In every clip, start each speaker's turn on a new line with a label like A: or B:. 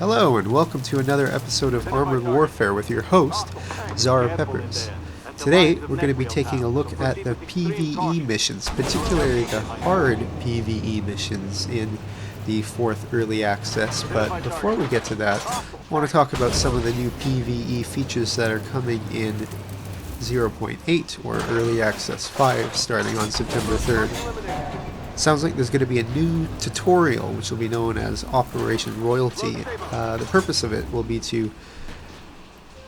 A: Hello and welcome to another episode of Armored Warfare with your host, CzarPeppers. Today we're going to be taking a look at the PVE missions, particularly the hard PVE missions in the 4th Early Access, but before we get to that, I want to talk about some of the new PVE features that are coming in 0.8 or Early Access 5 starting on September 3rd. Sounds like there's going to be a new tutorial which will be known as Operation Royalty. The purpose of it will be to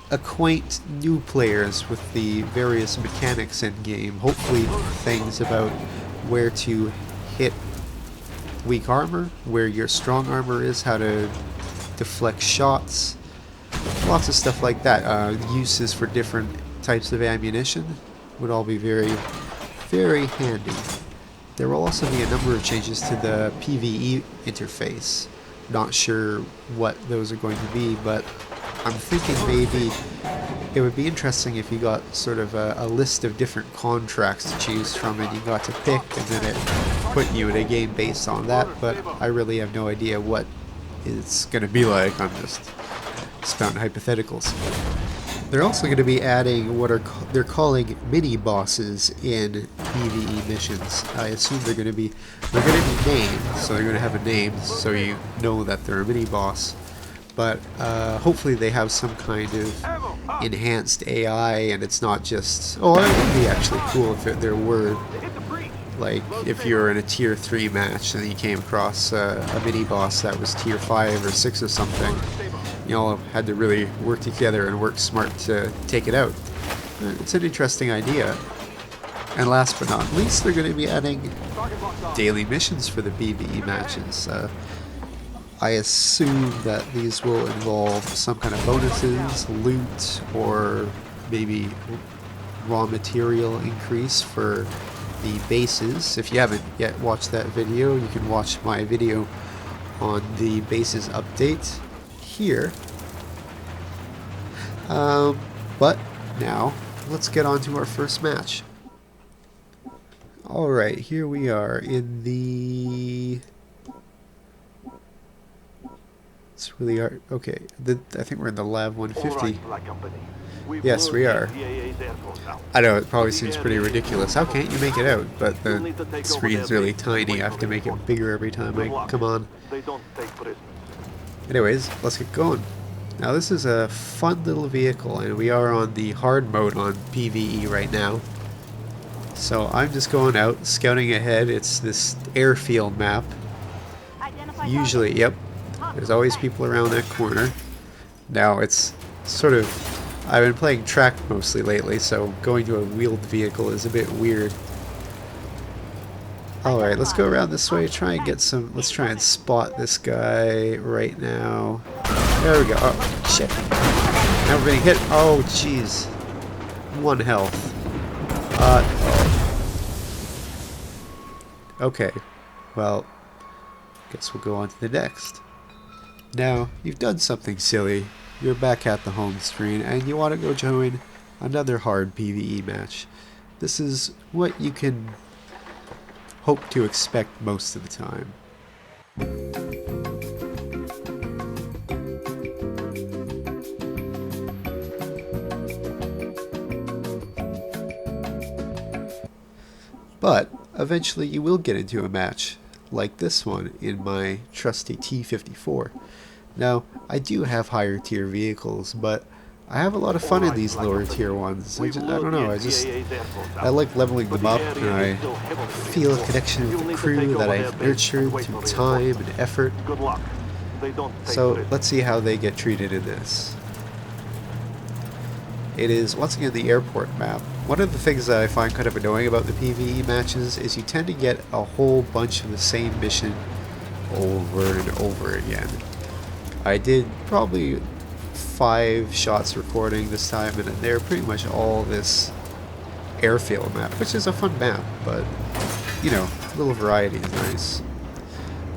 A: acquaint new players with the various mechanics in game, hopefully things about where to hit weak armor, where your strong armor is, how to deflect shots, lots of stuff like that. Uses for different types of ammunition would all be very, very handy. There will also be a number of changes to the PvE interface. Not sure what those are going to be, but I'm thinking maybe it would be interesting if you got sort of a list of different contracts to choose from and you got to pick, and then it put you in a game based on that, but I really have no idea what it's going to be like. I'm just spouting hypotheticals. They're also going to be adding what they're calling mini bosses in PvE missions. I assume they're going to be named, so they're going to have a name, so you know that they're a mini boss. But hopefully they have some kind of enhanced AI, and it's not just. Oh, it would be actually cool if there were, like, if you're in a tier 3 match and you came across a mini boss that was tier 5 or 6 or something. You all had to really work together and work smart to take it out. It's an interesting idea. And last but not least, they're going to be adding daily missions for the PvE matches. I assume that these will involve some kind of bonuses, loot, or maybe raw material increase for the bases. If you haven't yet watched that video, you can watch my video on the bases update here. But now let's get on to our first match. Alright, here we are in the... It's really hard. Okay, I think we're in the Lav 150. Yes, we are. I know, it probably seems pretty ridiculous. How can't you make it out? But the screen's really tiny. I have to make it bigger every time I come on. Anyways, let's get going. Now this is a fun little vehicle, and we are on the hard mode on PvE right now. So I'm just going out, scouting ahead. It's this airfield map. Usually, yep, there's always people around that corner. Now it's sort of, I've been playing track mostly lately, so going to a wheeled vehicle is a bit weird. Alright, let's go around this way, let's try and spot this guy right now. There we go. Oh, shit. Now we're getting hit. Oh, jeez. 1 health. Okay. Well, guess we'll go on to the next. Now, you've done something silly. You're back at the home screen, and you want to go join another hard PvE match. This is what you can hope to expect most of the time. But eventually you will get into a match like this one in my trusty T-54. Now, I do have higher tier vehicles, but I have a lot of fun in these lower tier ones. I don't know, I like leveling them up, and I feel a connection with the crew that I've nurtured through time and effort. So let's see how they get treated in this. It is once again the airport map. One of the things that I find kind of annoying about the PvE matches is you tend to get a whole bunch of the same mission over and over again. I did probably 5 shots recording this time, and they're pretty much all this airfield map, which is a fun map, but you know, a little variety is nice.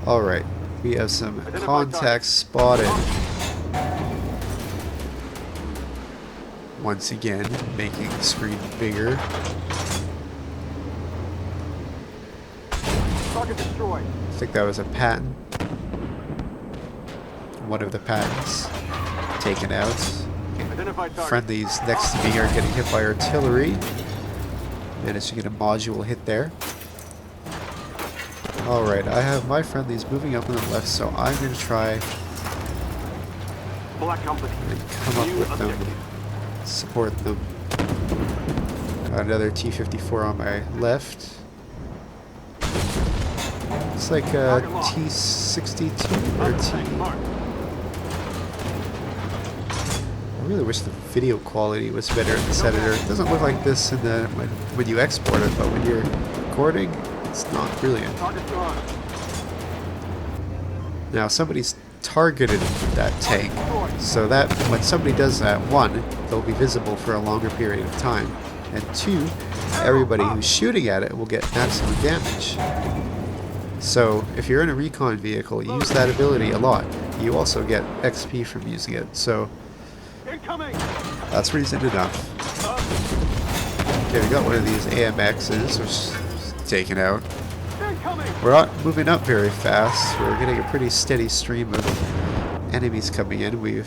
A: Alright, we have some contacts spotted. Once again, making the screen bigger.
B: Target destroyed.
A: I think that was a patent. one of the pads taken out.
B: Identify target.
A: Friendlies next to me are getting hit by artillery. Managed to get a module hit there. Alright, I have my friendlies moving up on the left, so I'm going to try
B: Black Company.
A: and come up
B: New
A: with them,
B: objective.
A: support them. Got another T-54 on my left. It's like a T-62 or
B: Tank
A: T...
B: marked.
A: I really wish the video quality was better in this editor. It doesn't look like this in the when you export it, but when you're recording, it's not brilliant.
B: Target's gone.
A: Now somebody's targeted that tank, so that when somebody does that, one, they'll be visible for a longer period of time, and two, everybody who's shooting at it will get maximum damage. So if you're in a recon vehicle, use that ability a lot. You also get XP from using it, so
B: Incoming.
A: that's reason enough. Okay, we got one of these AMXs, which is taken out.
B: Incoming.
A: We're not moving up very fast. We're getting a pretty steady stream of enemies coming in.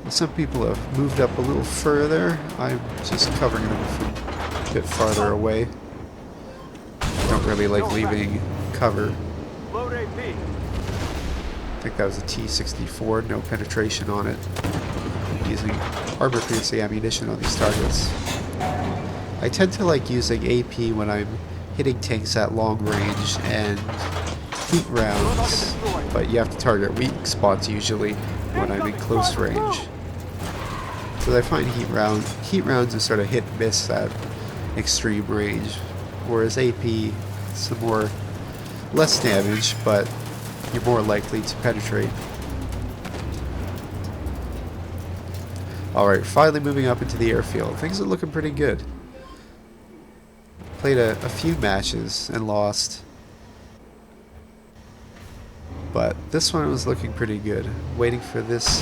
A: Some people have moved up a little further. I'm just covering them from a bit farther away. Don't really like leaving cover.
B: Load AP.
A: I think that was a T-64, no penetration on it. Using armor-piercing ammunition on these targets. I tend to like using AP when I'm hitting tanks at long range and heat rounds, but you have to target weak spots usually when I'm in close range. Because I find heat rounds are sort of hit and miss at extreme range, whereas AP, it's some more less damage, but you're more likely to penetrate. Alright, finally moving up into the airfield. Things are looking pretty good. Played a few matches and lost. But this one was looking pretty good. Waiting for this.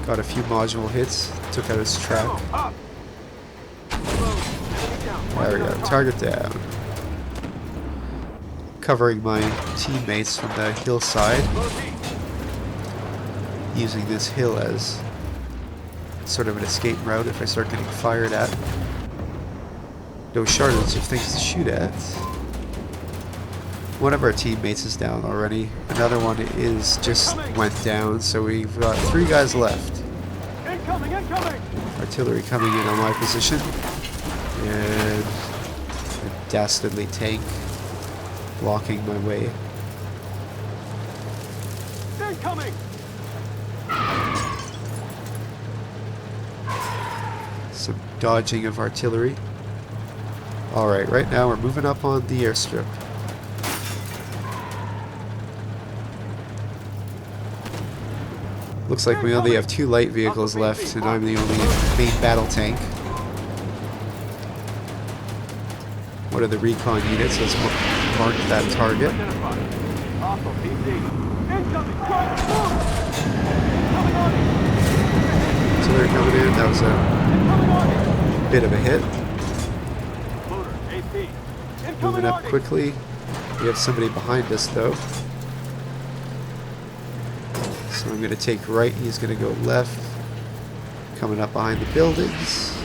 A: Got a few module hits. Took out his trap. There we go. Target down. Covering my teammates from the hillside. Using this hill as sort of an escape route if I start getting fired at. No shortage of things to shoot at. One of our teammates is down already. Another one is just went down, so we've got 3 guys left.
B: Incoming, incoming.
A: Artillery coming in on my position. And a dastardly tank blocking my way.
B: Incoming.
A: Some dodging of artillery. Alright, right now we're moving up on the airstrip. Looks like we only have 2 light vehicles left, and I'm the only main battle tank. One of the recon units has marked that target.
B: Hostile PC. Incoming.
A: So they're coming in. That was a bit of a hit.
B: Loader AP.
A: Moving up quickly. We have somebody behind us though. So I'm going to take right, he's going to go left. Coming up behind the buildings.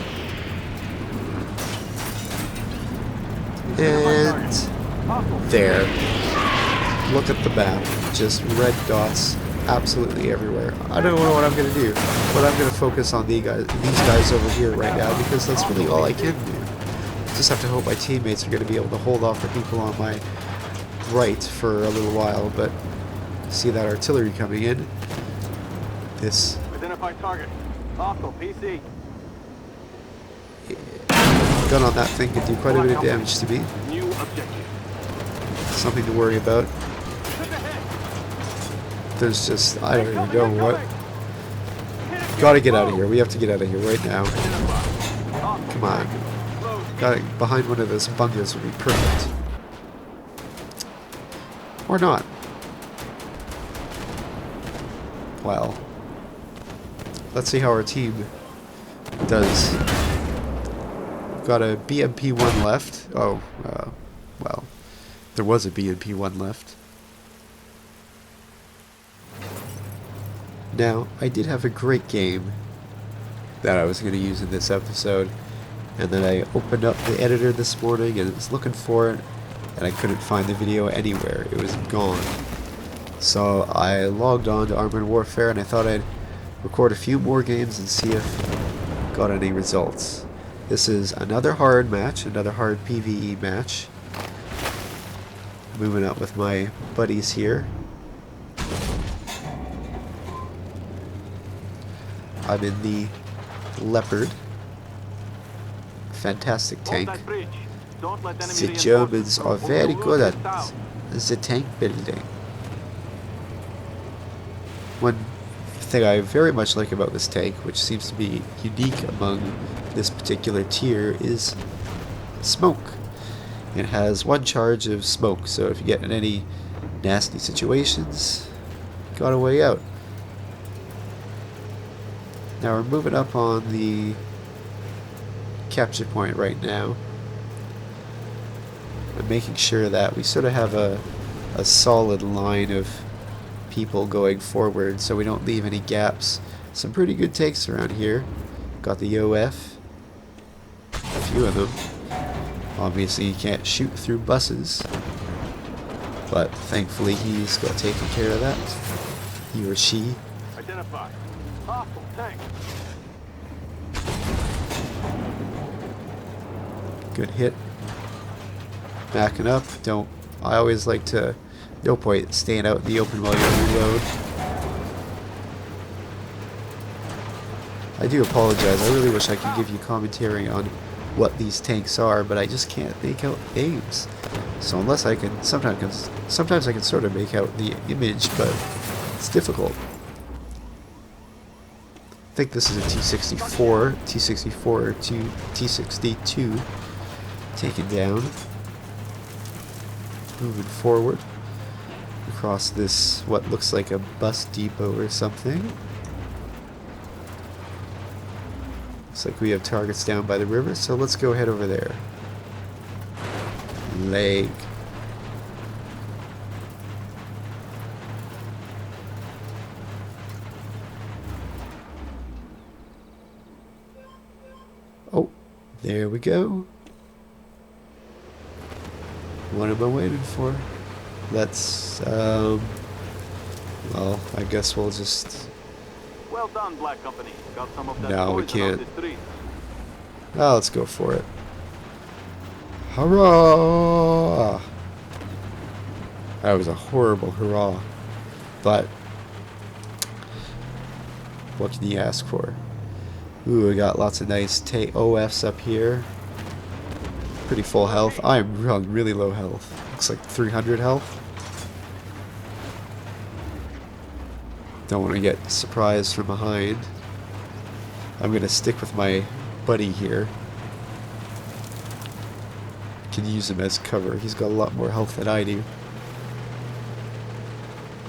A: And there. Look at the map. Just red dots absolutely everywhere. I don't know what I'm going to do, but I'm going to focus on these guys over here right now because that's really all I can do. Just have to hope my teammates are going to be able to hold off the people on my right for a little while, but see that artillery coming in. This
B: Identify target. Hostile PC.
A: gun on that thing could do quite a bit of damage to me.
B: New objective.
A: Something to worry about. There's just, I don't even know what. Gotta get out of here. We have to get out of here right now. Come on. Got it behind one of those bunkers would be perfect. Or not. Well. Let's see how our team does. got a BMP-1 left. Oh, well, there was a BMP-1 left. Now, I did have a great game that I was going to use in this episode, and then I opened up the editor this morning and was looking for it, and I couldn't find the video anywhere. It was gone. So I logged on to Armored Warfare, and I thought I'd record a few more games and see if I got any results. This is another hard match, another hard PVE match. Moving up with my buddies here. I'm in the Leopard. Fantastic tank. The Germans are very good at the tank building. One thing I very much like about this tank, which seems to be unique among this particular tier, is smoke. It has one charge of smoke, so if you get in any nasty situations, got a way out. Now we're moving up on the capture point right now. I'm making sure that we sort of have a solid line of people going forward so we don't leave any gaps. Some pretty good takes around here. Got the OF. A few of them. Obviously you can't shoot through buses, but thankfully he's got taken care of that. He or she.
B: Identify. Hostile tank.
A: Good hit. Backing up. I always like to, no point staying out in the open while you reload. I do apologize. I really wish I could give you commentary on what these tanks are, but I just can't make out names. So unless I can, sometimes I can sort of make out the image, but it's difficult. I think this is a T-64 or T-62 taken down. Moving forward across this, what looks like a bus depot or something. Looks like we have targets down by the river, so let's go head over there. Leg. Oh, there we go. What am I waiting for? Let's, well, I guess we'll just...
B: Well done, Black Company. Got some of that
A: No, we
B: poison off
A: can't.
B: the street.
A: Oh, let's go for it. Hurrah! That was a horrible hurrah. But, what can you ask for? Ooh, we got lots of nice OFs up here. Pretty full health. I'm on really low health. Looks like 300 health. Don't want to get surprised from behind. I'm going to stick with my buddy here. Can use him as cover. He's got a lot more health than I do.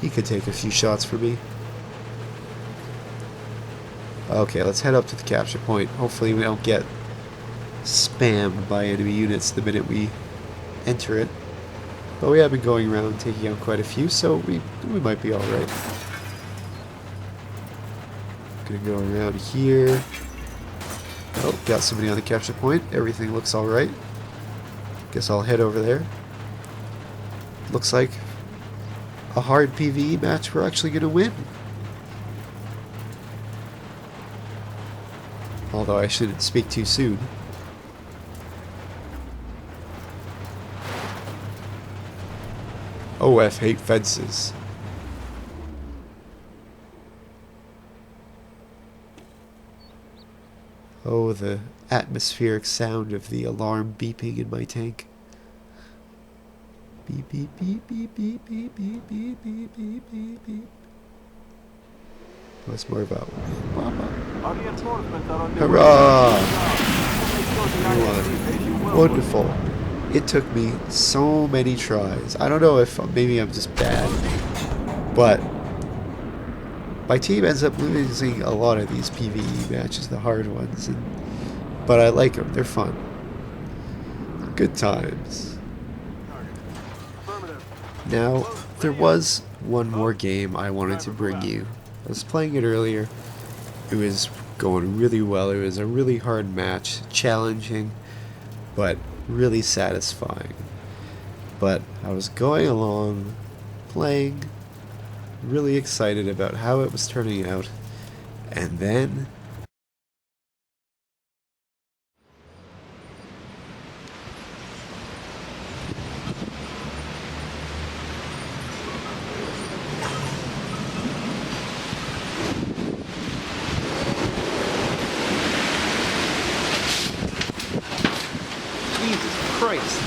A: He could take a few shots for me. Okay, let's head up to the capture point. Hopefully we don't get spammed by enemy units the minute we enter it. But we have been going around taking out quite a few, so we might be alright. Gonna go around here. Oh, got somebody on the capture point. Everything looks alright. Guess I'll head over there. Looks like a hard PvE match we're actually gonna win. Although I shouldn't speak too soon. OF hate fences. Oh, the atmospheric sound of the alarm beeping in my tank. Beep, beep, beep, beep, beep, beep, beep, beep, beep, beep, beep, beep. What's more about?
B: Our reinforcements are on the
A: Hurrah!
B: way.
A: Wonderful. It took me so many tries. I don't know if maybe I'm just bad, but my team ends up losing a lot of these PvE matches, the hard ones, but I like them. They're fun. Good times.
B: Affirmative.
A: Now, there was one more game I wanted to bring you. I was playing it earlier. It was going really well. It was a really hard match, challenging, but really satisfying. But I was going along, playing, really excited about how it was turning out, and then Jesus Christ!